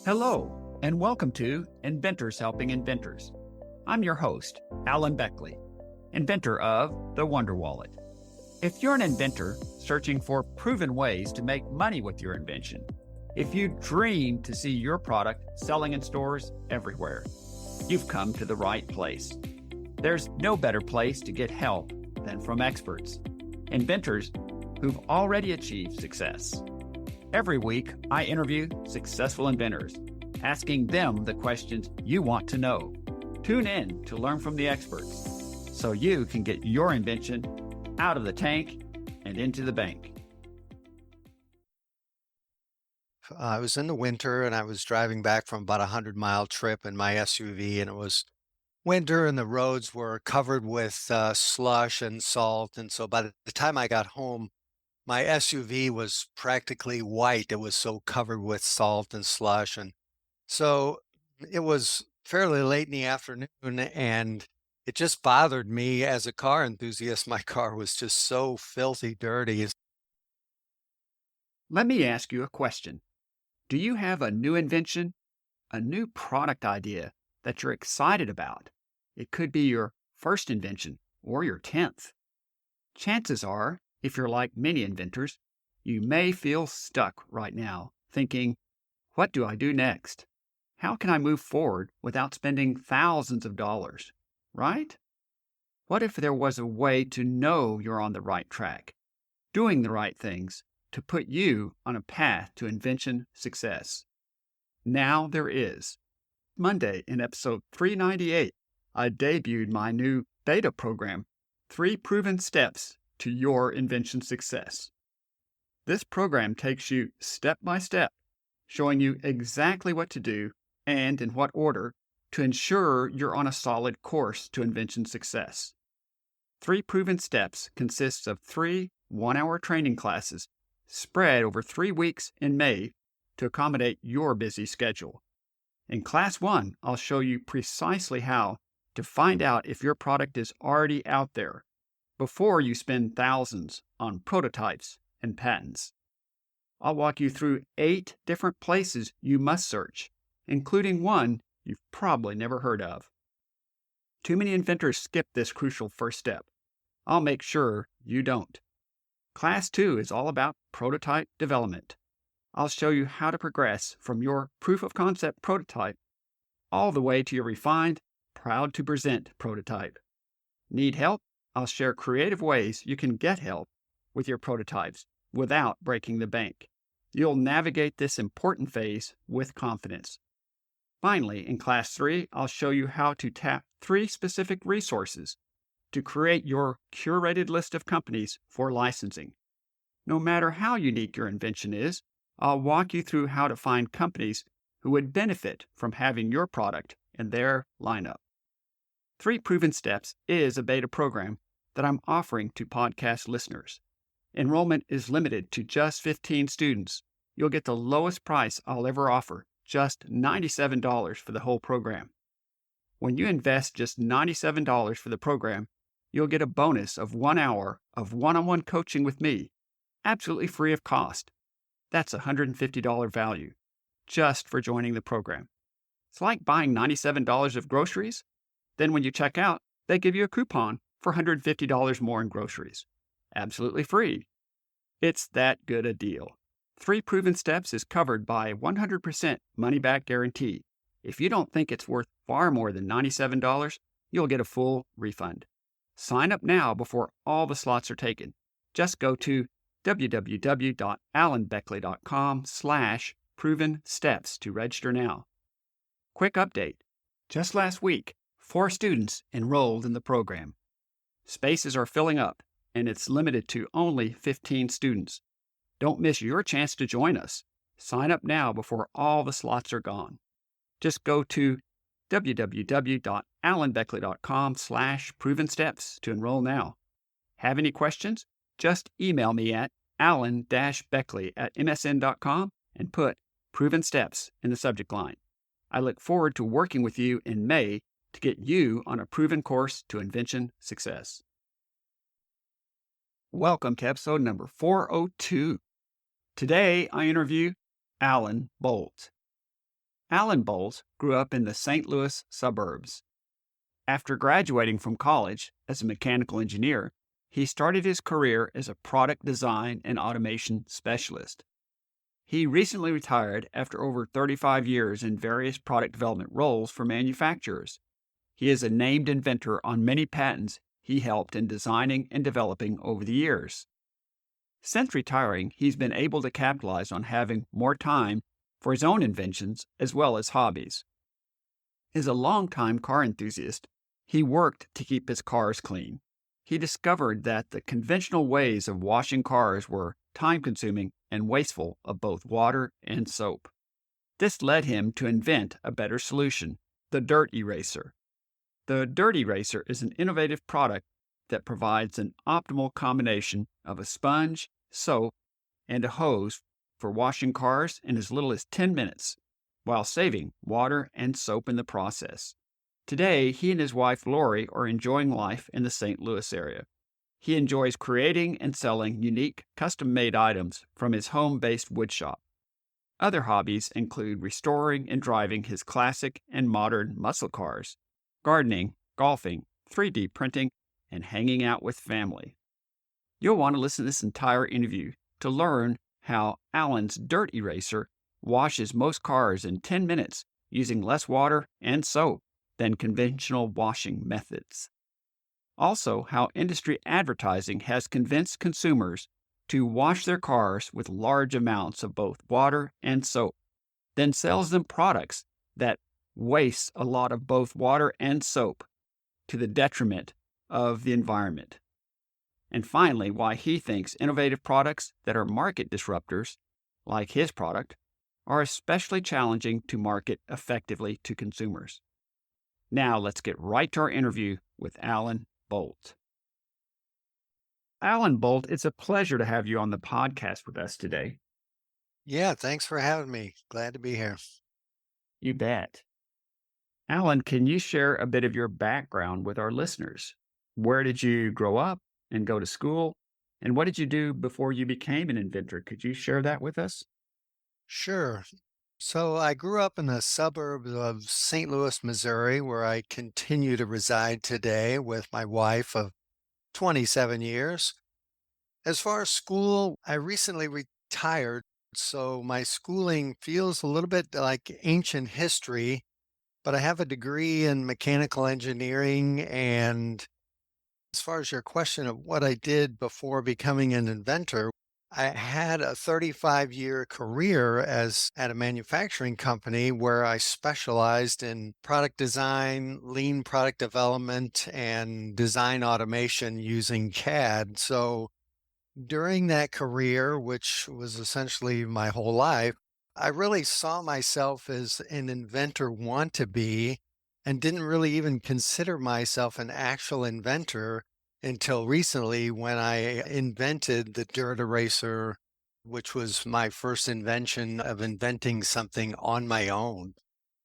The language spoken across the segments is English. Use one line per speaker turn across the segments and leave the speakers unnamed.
Hello, and welcome to Inventors Helping Inventors. I'm your host, Allen Beckley, inventor of the Wonder Wallet. If you're an inventor searching for proven ways to make money with your invention, if you dream to see your product selling in stores everywhere, you've come to the right place. There's no better place to get help than from experts, inventors who've already achieved success. Every week, I interview successful inventors, asking them the questions you want to know. Tune in to learn from the experts so you can get your invention out of the tank and into the bank.
I was in the winter and I was driving back from about a 100-mile trip in my SUV, and it was winter and the roads were covered with slush and salt. And so by the time I got home, my SUV was practically white. It was so covered with salt and slush. And so it was fairly late in the afternoon, and it just bothered me as a car enthusiast. My car was just so filthy dirty.
Let me ask you a question. Do you have a new invention, a new product idea that you're excited about? It could be your first invention or your 10th. Chances are, if you're like many inventors, you may feel stuck right now, thinking, what do I do next? How can I move forward without spending thousands of dollars, right? What if there was a way to know you're on the right track, doing the right things to put you on a path to invention success? Now there is. Monday in episode 398, I debuted my new beta program, 3 Proven Steps to Your Invention Success. This program takes you step by step, showing you exactly what to do and in what order to ensure you're on a solid course to invention success. 3 Proven Steps consists of 3 one-hour training classes spread over 3 weeks in May to accommodate your busy schedule. In Class 1, I'll show you precisely how to find out if your product is already out there before you spend thousands on prototypes and patents. I'll walk you through 8 different places you must search, including one you've probably never heard of. Too many inventors skip this crucial first step. I'll make sure you don't. Class 2 is all about prototype development. I'll show you how to progress from your proof of concept prototype all the way to your refined, proud to present prototype. Need help? I'll share creative ways you can get help with your prototypes without breaking the bank. You'll navigate this important phase with confidence. Finally, in Class 3, I'll show you how to tap 3 specific resources to create your curated list of companies for licensing. No matter how unique your invention is, I'll walk you through how to find companies who would benefit from having your product in their lineup. 3 Proven Steps is a beta program that I'm offering to podcast listeners. Enrollment is limited to just 15 students. You'll get the lowest price I'll ever offer, just $97 for the whole program. When you invest just $97 for the program, you'll get a bonus of 1 hour of one-on-one coaching with me, absolutely free of cost. That's a $150 value, just for joining the program. It's like buying $97 of groceries. Then when you check out, they give you a coupon for $150 more in groceries. Absolutely free. It's that good a deal. 3 Proven Steps is covered by 100% money-back guarantee. If you don't think it's worth far more than $97, you'll get a full refund. Sign up now before all the slots are taken. Just go to www.allenbeckley.com/proven steps to register now. Quick update. Just last week, 4 students enrolled in the program. Spaces are filling up, and it's limited to only 15 students. Don't miss your chance to join us. Sign up now before all the slots are gone. Just go to www.allenbeckley.com/proven steps to enroll now. Have any questions? Just email me at allen-beckley@msn.com and put Proven Steps in the subject line. I look forward to working with you in May to get you on a proven course to invention success. Welcome to episode number 402. Today I interview Allen Boldt. Allen Boldt grew up in the St. Louis suburbs. After graduating from college as a mechanical engineer, he started his career as a product design and automation specialist. He recently retired after over 35 years in various product development roles for manufacturers. He is a named inventor on many patents he helped in designing and developing over the years. Since retiring, he's been able to capitalize on having more time for his own inventions as well as hobbies. As a longtime car enthusiast, he worked to keep his cars clean. He discovered that the conventional ways of washing cars were time consuming and wasteful of both water and soap. This led him to invent a better solution, the dirt eraser. The dirt eraser is an innovative product that provides an optimal combination of a sponge, soap, and a hose for washing cars in as little as 10 minutes, while saving water and soap in the process. Today, he and his wife Lori are enjoying life in the St. Louis area. He enjoys creating and selling unique, custom made items from his home based woodshop. Other hobbies include restoring and driving his classic and modern muscle cars, gardening, golfing, 3D printing, and hanging out with family. You'll want to listen to this entire interview to learn how Allen's dirt eraser washes most cars in 10 minutes using less water and soap than conventional washing methods. Also, how industry advertising has convinced consumers to wash their cars with large amounts of both water and soap, then sells them products that waste a lot of both water and soap to the detriment of the environment. And finally, why he thinks innovative products that are market disruptors, like his product, are especially challenging to market effectively to consumers. Now let's get right to our interview with Allen Boldt. Allen Boldt, it's a pleasure to have you on the podcast with us today.
Yeah, thanks for having me. Glad to be here.
You bet. Allen, can you share a bit of your background with our listeners? Where did you grow up and go to school? And what did you do before you became an inventor? Could you share that with us?
Sure. So I grew up in the suburbs of St. Louis, Missouri, where I continue to reside today with my wife of 27 years. As far as school, I recently retired, so my schooling feels a little bit like ancient history, but I have a degree in mechanical engineering. And as far as your question of what I did before becoming an inventor, I had a 35-year career as at a manufacturing company where I specialized in product design, lean product development, and design automation using CAD. So during that career, which was essentially my whole life, I really saw myself as an inventor want to be and didn't really even consider myself an actual inventor until recently when I invented the dirt eraser, which was my first invention of inventing something on my own.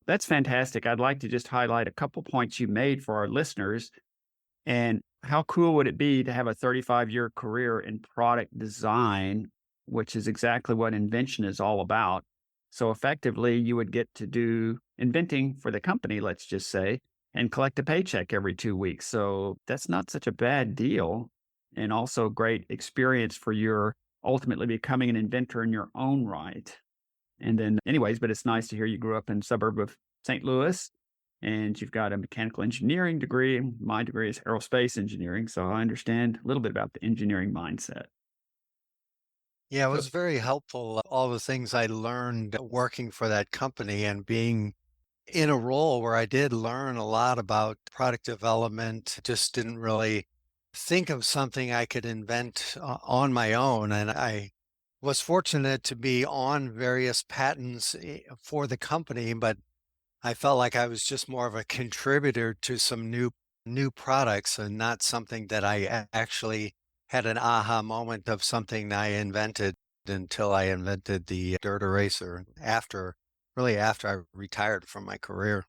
That's fantastic. I'd like to just highlight a couple points you made for our listeners. And how cool would it be to have a 35-year career in product design, which is exactly what invention is all about? So effectively, you would get to do inventing for the company, let's just say, and collect a paycheck every 2 weeks. So that's not such a bad deal. And also great experience for your ultimately becoming an inventor in your own right. And then, anyways, but it's nice to hear you grew up in the suburb of St. Louis and you've got a mechanical engineering degree. And my degree is aerospace engineering. So I understand a little bit about the engineering mindset.
Yeah, it
So
was very helpful. All the things I learned working for that company and being in a role where I did learn a lot about product development, just didn't really think of something I could invent on my own. And I was fortunate to be on various patents for the company, but I felt like I was just more of a contributor to some new products and not something that I actually had an aha moment of something I invented until I invented the dirt eraser after I retired from my career.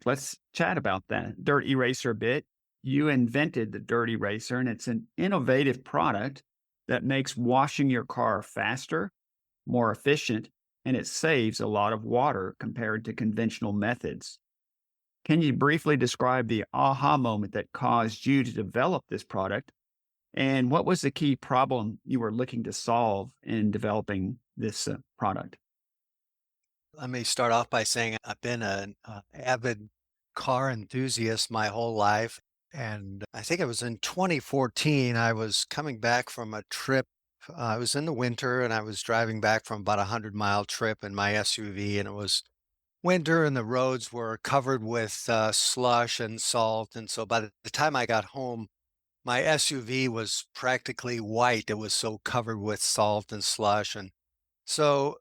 let's chat about that dirt eraser a bit. You invented the dirt eraser, and it's an innovative product that makes washing your car faster, more efficient, and it saves a lot of water compared to conventional methods. Can you briefly describe the aha moment that caused you to develop this product? And what was the key problem you were looking to solve in developing this product?
Let me start off by saying I've been an avid car enthusiast my whole life. And I think it was in 2014, I was coming back from a trip. I was in the winter and I was driving back from about a 100-mile trip in my SUV, and it was winter and the roads were covered with slush and salt. And so by the time I got home, my SUV was practically white. It was so covered with salt and slush. And so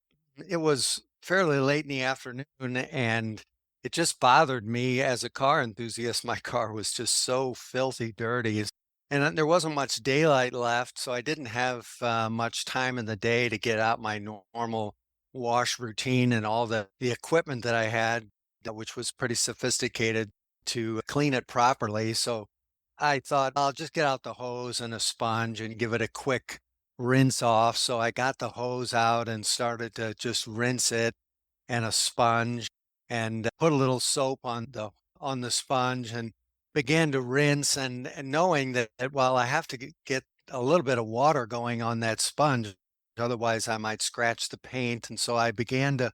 it was fairly late in the afternoon, and it just bothered me as a car enthusiast. My car was just so filthy dirty. And there wasn't much daylight left, so I didn't have much time in the day to get out my normal wash routine and all the equipment that I had, which was pretty sophisticated, to clean it properly. So I thought I'll just get out the hose and a sponge and give it a quick rinse off. So I got the hose out and started to just rinse it, and a sponge, and put a little soap on the sponge and began to rinse, and knowing that while I have to get a little bit of water going on that sponge, otherwise I might scratch the paint. And so I began to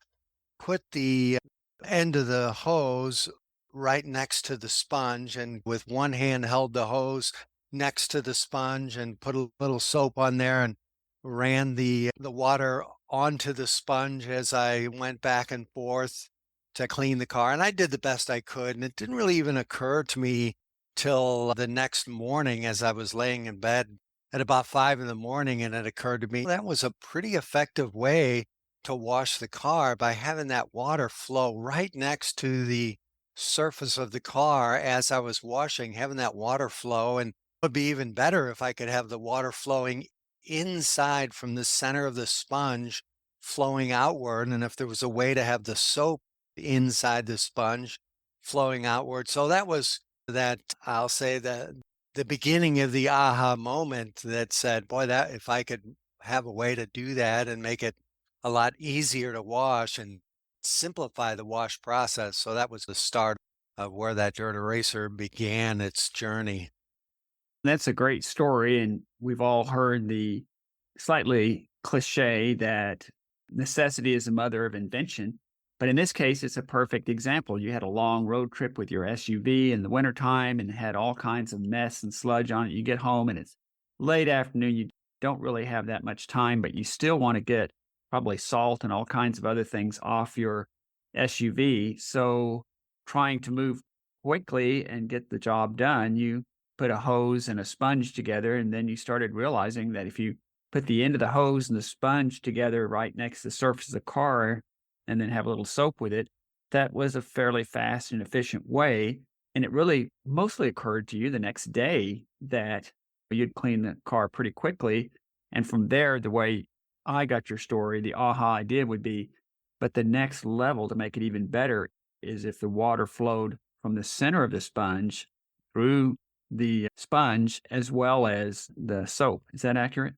put the end of the hose right next to the sponge, and with one hand held the hose next to the sponge and put a little soap on there and ran the water onto the sponge as I went back and forth to clean the car. And I did the best I could. And it didn't really even occur to me till the next morning as I was laying in bed at about 5 in the morning. And it occurred to me that was a pretty effective way to wash the car, by having that water flow right next to the surface of the car as I was washing, having that water flow. And it would be even better if I could have the water flowing inside from the center of the sponge, flowing outward. And if there was a way to have the soap inside the sponge flowing outward. So that was that, I'll say, the beginning of the aha moment that said, boy, that if I could have a way to do that and make it a lot easier to wash and simplify the wash process. So that was the start of where that dirt eraser began its journey.
That's a great story. And we've all heard the slightly cliche that necessity is the mother of invention. But in this case, it's a perfect example. You had a long road trip with your SUV in the wintertime and had all kinds of mess and sludge on it. You get home and it's late afternoon. You don't really have that much time, but you still want to get probably salt and all kinds of other things off your SUV. So trying to move quickly and get the job done, you put a hose and a sponge together, and then you started realizing that if you put the end of the hose and the sponge together right next to the surface of the car and then have a little soap with it, that was a fairly fast and efficient way. And it really mostly occurred to you the next day that you'd clean the car pretty quickly. And from there, the way I got your story, the aha idea would be, but the next level to make it even better is if the water flowed from the center of the sponge through the sponge as well as the soap. Is that accurate?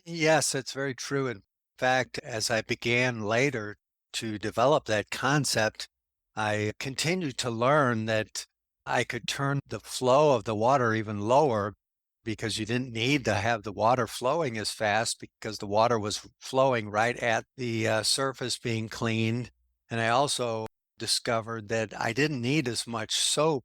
Yes, it's very true. In fact, as I began later to develop that concept, I continued to learn that I could turn the flow of the water even lower, because you didn't need to have the water flowing as fast, because the water was flowing right at the surface being cleaned. And I also discovered that I didn't need as much soap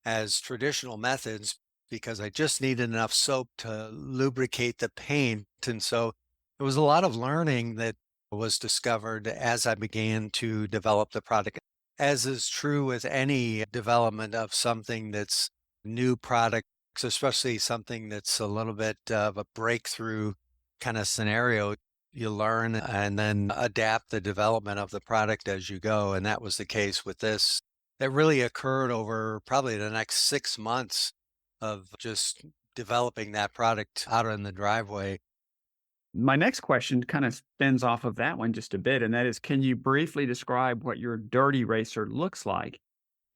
as traditional methods, because I just needed enough soap to lubricate the paint. And so there was a lot of learning that was discovered as I began to develop the product, as is true with any development of something that's new products, especially something that's a little bit of a breakthrough kind of scenario. You learn and then adapt the development of the product as you go. And that was the case with this. That really occurred over probably the next 6 months of just developing that product out in the driveway.
My next question kind of spins off of that one just a bit, and that is, can you briefly describe what your dirty racer looks like?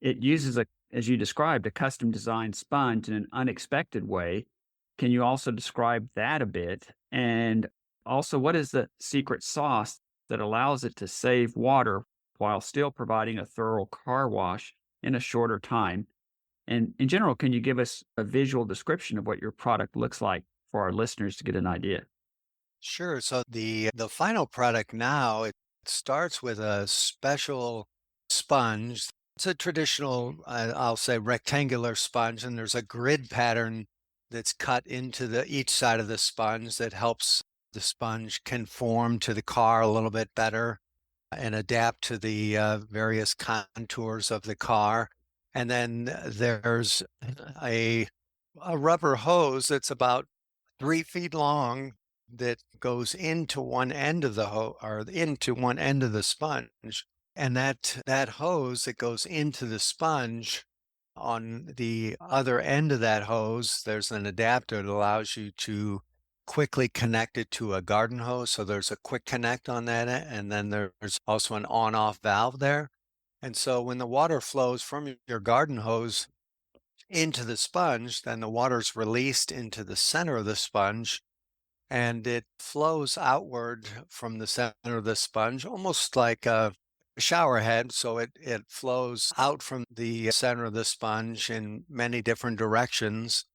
It uses as you described, a custom designed sponge in an unexpected way. Can you also describe that a bit? And also, what is the secret sauce that allows it to save water while still providing a thorough car wash in a shorter time. And in general, can you give us a visual description of what your product looks like for our listeners to get an idea?
Sure. So the final product now, it starts with a special sponge. It's a traditional, I'll say, rectangular sponge, and there's a grid pattern that's cut into the each side of the sponge that helps the sponge conform to the car a little bit better and adapt to the various contours of the car. And then there's a a rubber hose that's about 3 feet long that goes into one end of the or into one end of the sponge. And that hose that goes into the sponge, on the other end of that hose, there's an adapter that allows you to quickly connect it to a garden hose. So there's a quick connect on that, and then there's also an on-off valve there. And so when the water flows from your garden hose into the sponge, then the water's released into the center of the sponge and it flows outward from the center of the sponge, almost like a shower head. So it flows out from the center of the sponge in many different directions.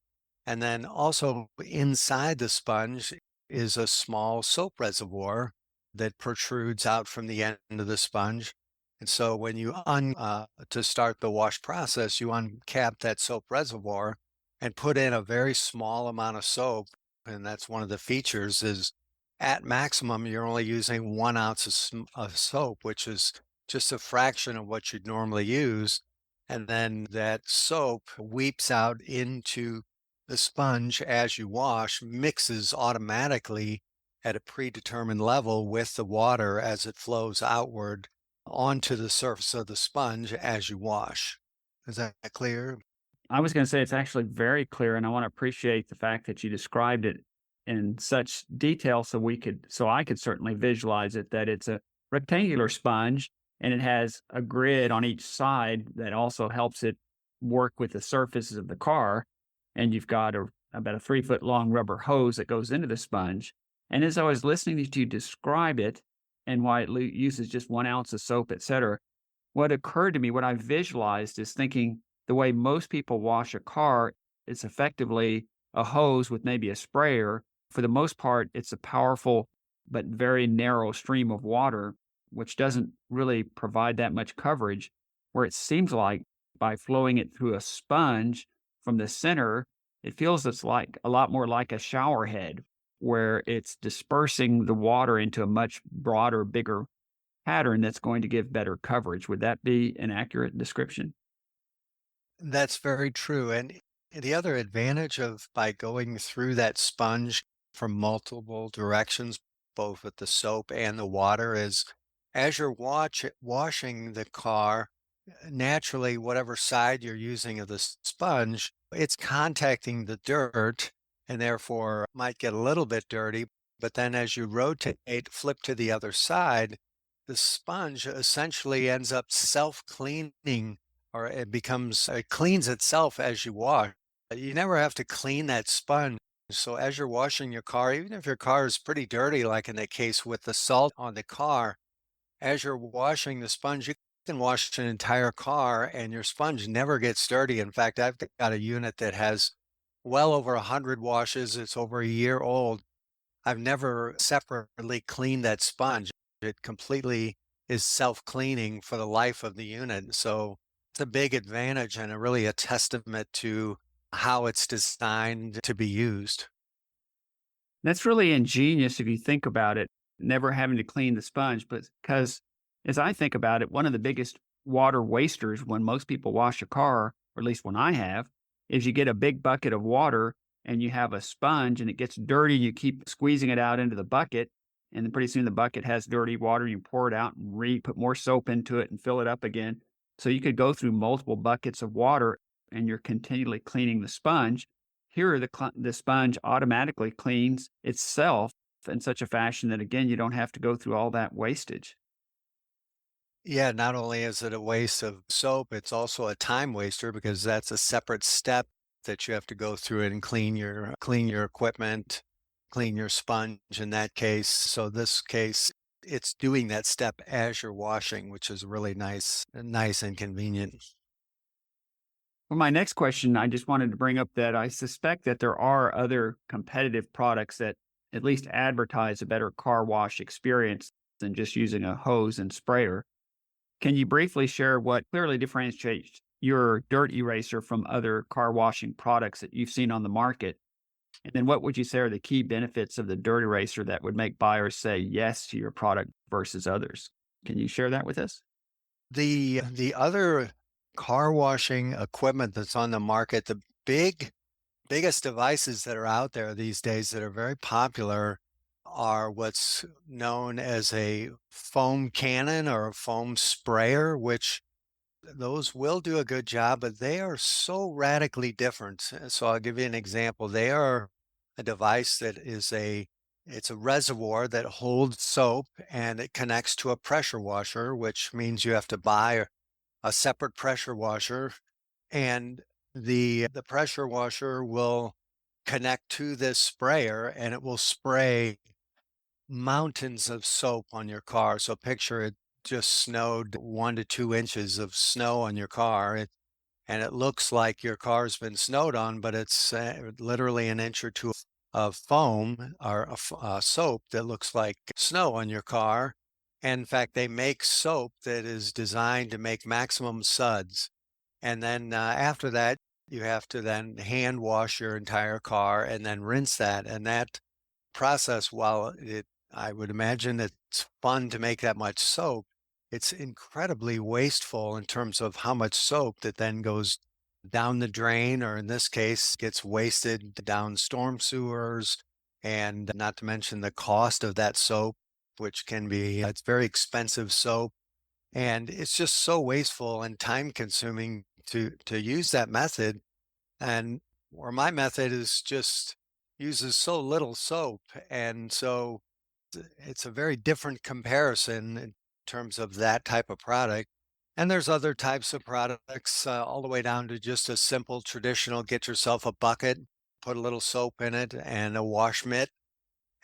And then also inside the sponge is a small soap reservoir that protrudes out from the end of the sponge. And so when you to start the wash process, you uncap that soap reservoir and put in a very small amount of soap. And that's one of the features is at maximum, you're only using 1 ounce of soap, which is just a fraction of what you'd normally use. And then that soap weeps out into the sponge as you wash, mixes automatically at a predetermined level with the water as it flows outward onto the surface of the sponge as you wash. Is that clear?
I was going to say it's actually very clear, and I want to appreciate the fact that you described it in such detail so I could certainly visualize it that it's a rectangular sponge and it has a grid on each side that also helps it work with the surfaces of the car. And you've got about a 3 foot long rubber hose that goes into the sponge. And as I was listening to you describe it and why it uses just 1 ounce of soap, et cetera, what occurred to me, what I visualized is thinking the way most people wash a car, it's effectively a hose with maybe a sprayer. For the most part, it's a powerful but very narrow stream of water, which doesn't really provide that much coverage. Where it seems like by flowing it through a sponge from the center, it feels it's like a lot more like a shower head, where it's dispersing the water into a much broader, bigger pattern that's going to give better coverage. Would that be an accurate description?
That's very true. And the other advantage of by going through that sponge from multiple directions, both with the soap and the water, is as you're washing the car, naturally, whatever side you're using of the sponge, it's contacting the dirt and therefore might get a little bit dirty. But then as you rotate, flip to the other side, the sponge essentially ends up self-cleaning or it cleans itself as you wash. You never have to clean that sponge. So as you're washing your car, even if your car is pretty dirty, like in the case with the salt on the car, as you're washing the sponge, you can wash an entire car and your sponge never gets dirty. In fact, I've got a unit that has well over 100 washes. It's over a year old. I've never separately cleaned that sponge. It completely is self-cleaning for the life of the unit. So it's a big advantage and really a testament to how it's designed to be used.
That's really ingenious if you think about it, never having to clean the sponge. But because as I think about it, one of the biggest water wasters when most people wash a car, or at least when I have, is you get a big bucket of water and you have a sponge and it gets dirty. You keep squeezing it out into the bucket. And then pretty soon the bucket has dirty water. You pour it out and put more soap into it and fill it up again. So you could go through multiple buckets of water and you're continually cleaning the sponge. Here, the sponge automatically cleans itself in such a fashion that, again, you don't have to go through all that wastage.
Yeah, not only is it a waste of soap, it's also a time waster because that's a separate step that you have to go through and clean your equipment, clean your sponge in that case. So this case, it's doing that step as you're washing, which is really nice and convenient.
For my next question, I just wanted to bring up that I suspect that there are other competitive products that at least advertise a better car wash experience than just using a hose and sprayer. Can you briefly share what clearly differentiates your dirt eraser from other car washing products that you've seen on the market? And then what would you say are the key benefits of the dirt eraser that would make buyers say yes to your product versus others? Can you share that with us?
The other car washing equipment that's on the market, the biggest devices that are out there these days that are very popular are what's known as a foam cannon or a foam sprayer, which those will do a good job, but they are so radically different. So I'll give you an example. They are a device that is it's a reservoir that holds soap and it connects to a pressure washer, which means you have to buy a separate pressure washer, and the pressure washer will connect to this sprayer and it will spray mountains of soap on your car. So picture it just snowed 1 to 2 inches of snow on your car. And it looks like your car's been snowed on, but it's literally an inch or two of foam or soap that looks like snow on your car. And in fact, they make soap that is designed to make maximum suds. And then after that, you have to then hand wash your entire car and then rinse that. And that process, while I would imagine it's fun to make that much soap, it's incredibly wasteful in terms of how much soap that then goes down the drain, or in this case, gets wasted down storm sewers, and not to mention the cost of that soap, which can be, it's very expensive soap. And it's just so wasteful and time consuming to use that method. And or my method is just uses so little soap, and so it's a very different comparison in terms of that type of product. And there's other types of products, all the way down to just a simple traditional get yourself a bucket, put a little soap in it and a wash mitt,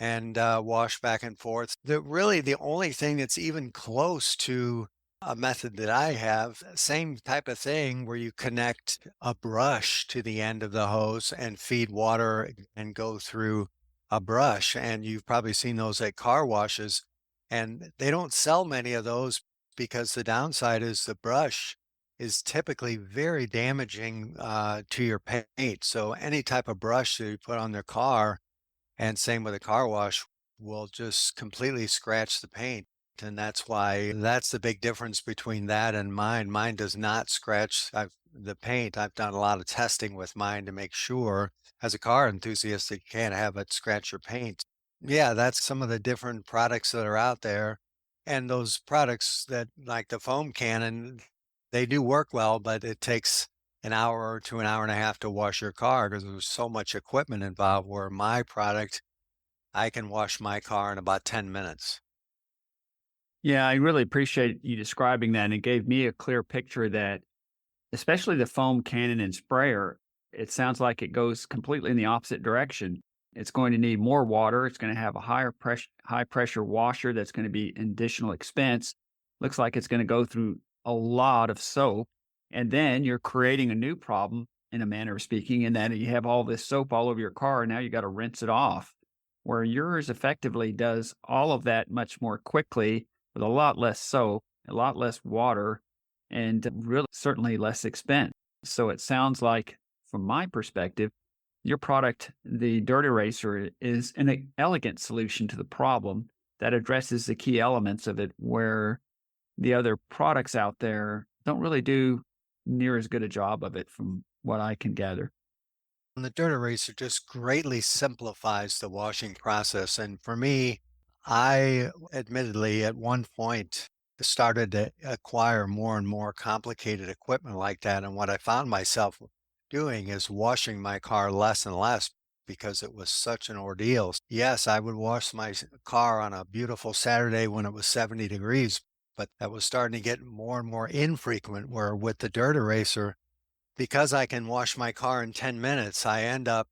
and wash back and forth. The only thing that's even close to a method that I have, same type of thing where you connect a brush to the end of the hose and feed water and go through a brush. And you've probably seen those at car washes, and they don't sell many of those because the downside is the brush is typically very damaging to your paint. So any type of brush that you put on their car, and same with a car wash, will just completely scratch the paint. And that's why that's the big difference between that and mine. Mine does not scratch the paint. I've done a lot of testing with mine to make sure, as a car enthusiast, that you can't have it scratch your paint. Yeah, that's some of the different products that are out there. And those products that, like the foam cannon, they do work well, but it takes an hour to an hour and a half to wash your car because there's so much equipment involved. Where my product, I can wash my car in about 10 minutes.
Yeah, I really appreciate you describing that. And it gave me a clear picture that, especially the foam cannon and sprayer, it sounds like it goes completely in the opposite direction. It's going to need more water. It's going to have a high pressure washer that's going to be an additional expense. Looks like it's going to go through a lot of soap. And then you're creating a new problem, in a manner of speaking, in that you have all this soap all over your car. And now you got to rinse it off. Where yours effectively does all of that much more quickly with a lot less soap, a lot less water, and really certainly less expense. So it sounds like, from my perspective, your product, the Dirt Eraser, is an elegant solution to the problem that addresses the key elements of it, where the other products out there don't really do near as good a job of it, from what I can gather.
And the dirt eraser just greatly simplifies the washing process. And for me, I admittedly at one point started to acquire more and more complicated equipment like that. And what I found myself doing is washing my car less and less because it was such an ordeal. Yes, I would wash my car on a beautiful Saturday when it was 70 degrees, but that was starting to get more and more infrequent. Where with the dirt eraser, because I can wash my car in 10 minutes, I end up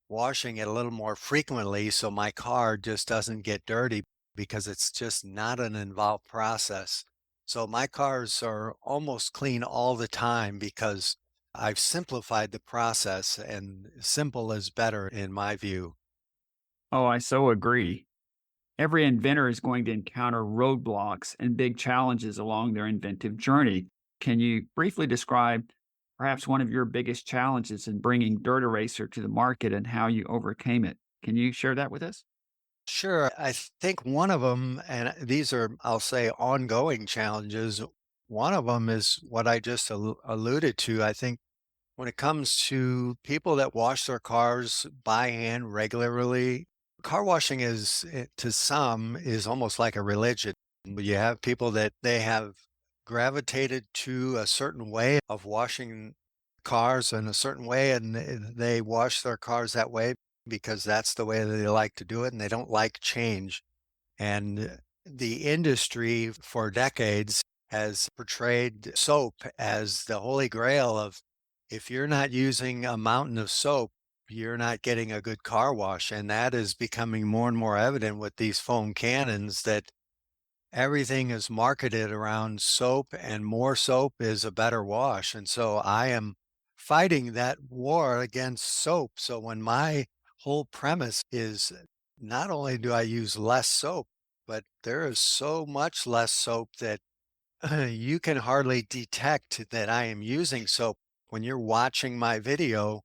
washing it a little more frequently so my car just doesn't get dirty. because it's just not an involved process. So my cars are almost clean all the time because I've simplified the process, and simple is better in my view.
Oh, I so agree. Every inventor is going to encounter roadblocks and big challenges along their inventive journey. Can you briefly describe perhaps one of your biggest challenges in bringing Dirt Eraser to the market and how you overcame it? Can you share that with us?
Sure. I think one of them, and these are, I'll say, ongoing challenges. One of them is what I just alluded to. I think when it comes to people that wash their cars by hand regularly, car washing is, to some, is almost like a religion. You have people that they have gravitated to a certain way of washing cars in a certain way, and they wash their cars that way because that's the way that they like to do it, and they don't like change. And the industry for decades has portrayed soap as the holy grail of, if you're not using a mountain of soap, you're not getting a good car wash. And that is becoming more and more evident with these foam cannons, that everything is marketed around soap, and more soap is a better wash. And so I am fighting that war against soap. So when my whole premise is, not only do I use less soap, but there is so much less soap that you can hardly detect that I am using soap. When you're watching my video,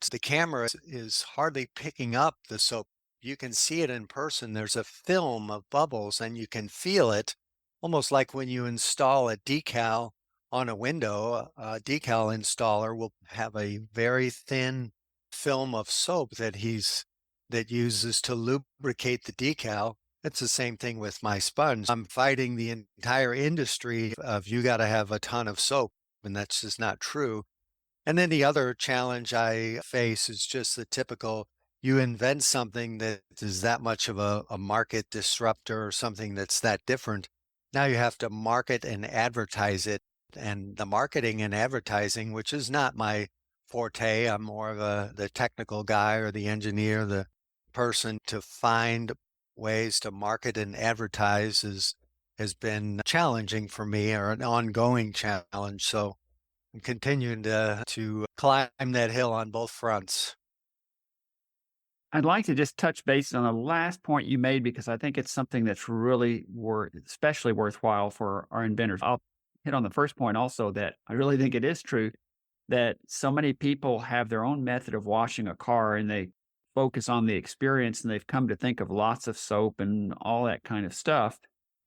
the camera is hardly picking up the soap. You can see it in person. There's a film of bubbles and you can feel it, almost like when you install a decal on a window. A decal installer will have a very thin film of soap that uses to lubricate the decal. It's the same thing with my sponge. I'm fighting the entire industry of, you got to have a ton of soap, and that's just not true. And then the other challenge I face is just the typical, you invent something that is that much of a market disruptor, or something that's that different. Now you have to market and advertise it. And the marketing and advertising, which is not my forte, I'm more of the technical guy or the engineer, the person to find ways to market and advertise, has been challenging for me, or an ongoing challenge. So I'm continuing to climb that hill on both fronts.
I'd like to just touch base on the last point you made because I think it's something that's really especially worthwhile for our inventors. I'll hit on the first point also, that I really think it is true that so many people have their own method of washing a car and they focus on the experience, and they've come to think of lots of soap and all that kind of stuff.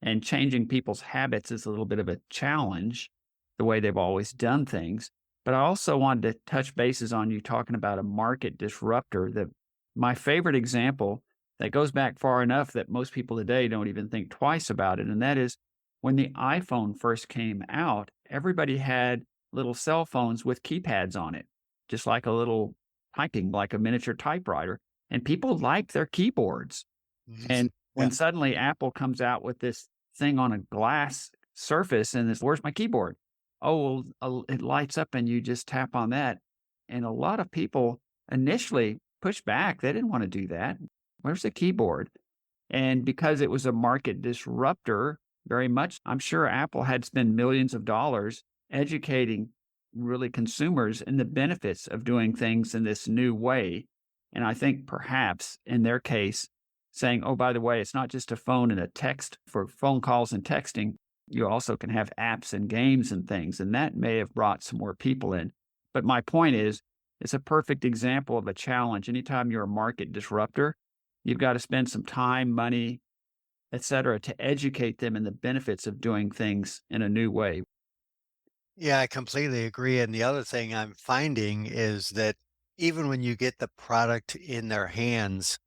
And changing people's habits is a little bit of a challenge, the way they've always done things. But I also wanted to touch bases on you talking about a market disruptor. That my favorite example that goes back far enough that most people today don't even think twice about it. And that is when the iPhone first came out, everybody had little cell phones with keypads on it, just like a little typing, like a miniature typewriter. And people liked their keyboards. And
Yeah.
when suddenly Apple comes out with this thing on a glass surface and this, where's my keyboard? Oh, well, it lights up and you just tap on that. And a lot of people initially pushed back. They didn't want to do that. Where's the keyboard? And because it was a market disruptor, very much, I'm sure Apple had spent millions of dollars educating really consumers in the benefits of doing things in this new way. And I think perhaps in their case, saying, oh, by the way, it's not just a phone and a text for phone calls and texting. You also can have apps and games and things. And that may have brought some more people in. But my point is, it's a perfect example of a challenge. Anytime you're a market disruptor, you've got to spend some time, money, et cetera, to educate them in the benefits of doing things in a new way.
Yeah, I completely agree. And the other thing I'm finding is that even when you get the product in their hands,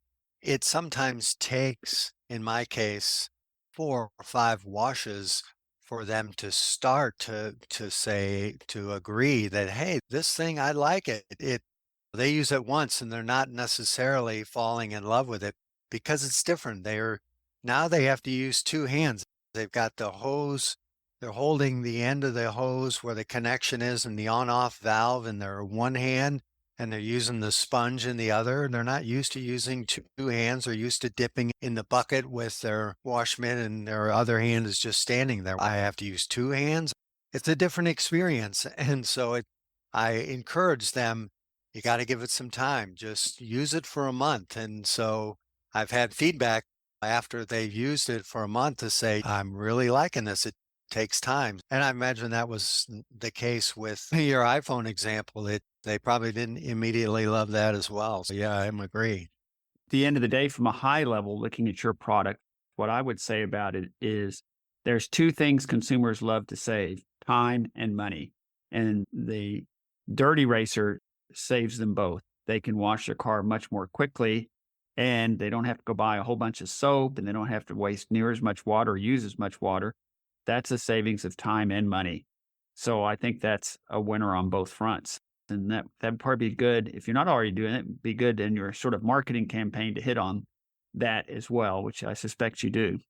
it sometimes takes, in my case, 4 or 5 washes for them to start to agree that, hey, this thing, I like it. They use it once and they're not necessarily falling in love with it because it's different. Now they have to use 2 hands. They've got the hose, they're holding the end of the hose where the connection is and the on-off valve in their one hand, and they're using the sponge in the other. They're not used to using two hands. They're used to dipping in the bucket with their wash mitt and their other hand is just standing there. I have to use two hands. It's a different experience. And so I encourage them, you got to give it some time. Just use it for a month. And so I've had feedback after they've used it for a month to say, I'm really liking this. It takes time. And I imagine that was the case with your iPhone example. They probably didn't immediately love that as well. So yeah, I agree.
The end of the day, from a high level, looking at your product, what I would say about it is there's two things consumers love to save: time and money. And the Dirty Racer saves them both. They can wash their car much more quickly, and they don't have to go buy a whole bunch of soap, and they don't have to waste near as much water or use as much water. That's a savings of time and money. So I think that's a winner on both fronts. And that'd probably be good. If you're not already doing it, be good in your sort of marketing campaign to hit on that as well, which I suspect you do.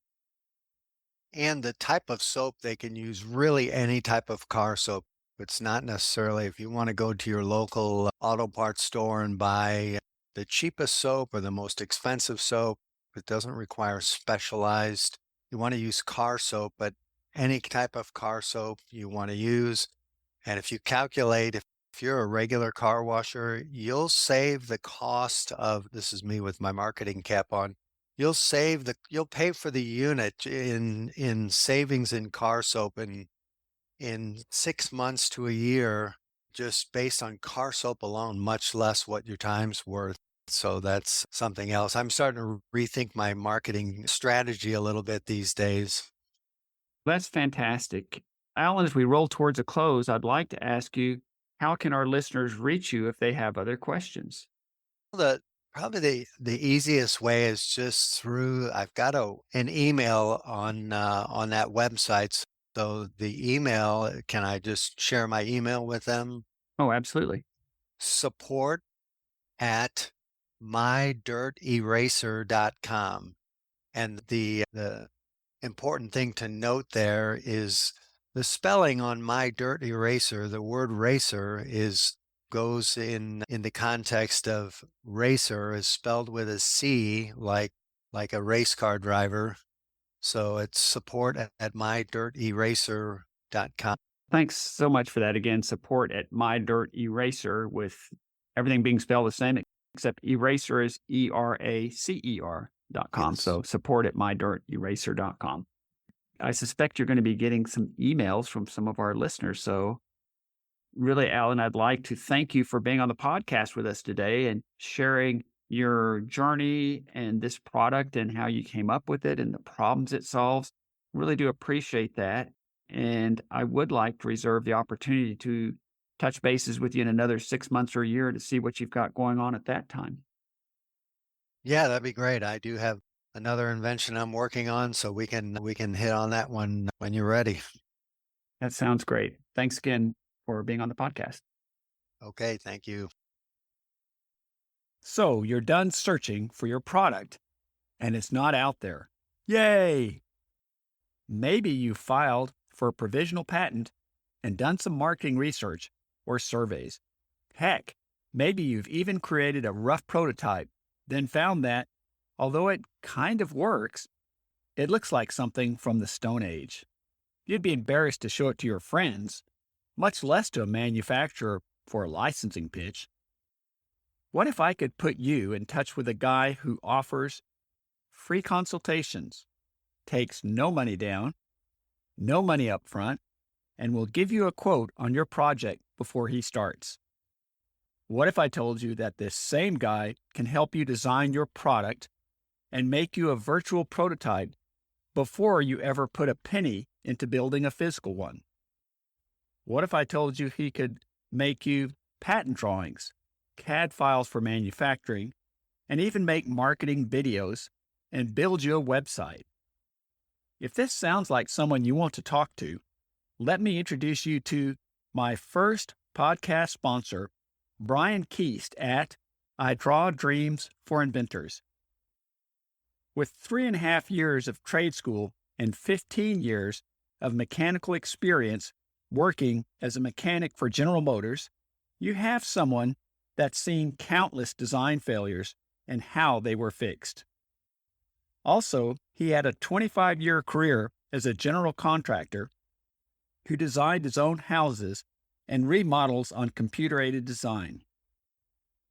And the type of soap they can use, really any type of car soap. It's not necessarily if you want to go to your local auto parts store and buy the cheapest soap or the most expensive soap. It doesn't require specialized. You want to use car soap, but any type of car soap you want to use. And if you calculate, if you're a regular car washer, you'll save the cost of, this is me with my marketing cap on, you'll pay for the unit in savings in car soap in 6 months to a year, just based on car soap alone, much less what your time's worth. So that's something else. I'm starting to rethink my marketing strategy a little bit these days.
That's fantastic. Alan, as we roll towards a close, I'd like to ask you, how can our listeners reach you if they have other questions?
The Probably the easiest way is just through, I've got an email on that website. So the email, can I just share my email with them?
Oh, absolutely.
Support at mydirteracer.com. And the important thing to note there is the spelling on My Dirt Eraser. The word racer goes in the context of racer is spelled with a C, like a race car driver. So it's support at mydirteracer.com.
Thanks so much for that. Again, support at My Dirt Eraser, with everything being spelled the same, except eraser is ERACER.com.
Yes.
So support at mydirteracer.com. I suspect you're going to be getting some emails from some of our listeners. So really, Alan, I'd like to thank you for being on the podcast with us today and sharing your journey and this product and how you came up with it and the problems it solves. Really do appreciate that. And I would like to reserve the opportunity to touch bases with you in another 6 months or a year to see what you've got going on at that time.
Yeah, that'd be great. I do have another invention I'm working on, so we can hit on that one when you're ready.
That sounds great. Thanks again for being on the podcast.
Okay, thank you.
So you're done searching for your product and it's not out there. Yay! Maybe you filed for a provisional patent and done some marketing research or surveys. Heck, maybe you've even created a rough prototype, then found that, although it kind of works, it looks like something from the Stone Age. You'd be embarrassed to show it to your friends, much less to a manufacturer for a licensing pitch. What if I could put you in touch with a guy who offers free consultations, takes no money down, no money up front, and will give you a quote on your project before he starts? What if I told you that this same guy can help you design your product and make you a virtual prototype before you ever put a penny into building a physical one? What if I told you he could make you patent drawings, CAD files for manufacturing, and even make marketing videos and build you a website? If this sounds like someone you want to talk to, let me introduce you to my first podcast sponsor, Brian Keast at I Draw Dreams for Inventors. With 3.5 years of trade school and 15 years of mechanical experience working as a mechanic for General Motors, you have someone that's seen countless design failures and how they were fixed. Also, he had a 25-year career as a general contractor who designed his own houses and remodels on computer-aided design.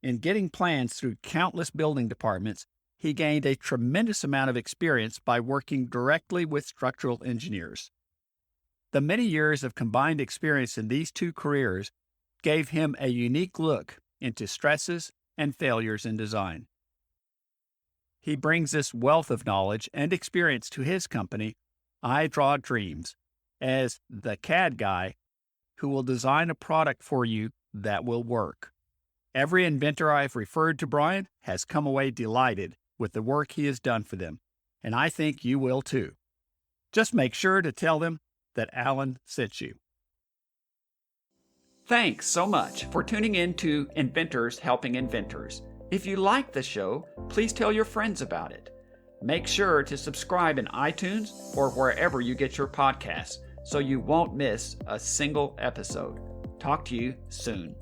In getting plans through countless building departments, he gained a tremendous amount of experience by working directly with structural engineers. The many years of combined experience in these two careers gave him a unique look into stresses and failures in design. He brings this wealth of knowledge and experience to his company, I Draw Dreams, as the CAD guy who will design a product for you that will work. Every inventor I've referred to Brian has come away delighted with the work he has done for them, and I think you will too. Just make sure to tell them that Allen sent you. Thanks so much for tuning in to Inventors Helping Inventors. If you like the show, please tell your friends about it. Make sure to subscribe in iTunes or wherever you get your podcasts so you won't miss a single episode. Talk to you soon.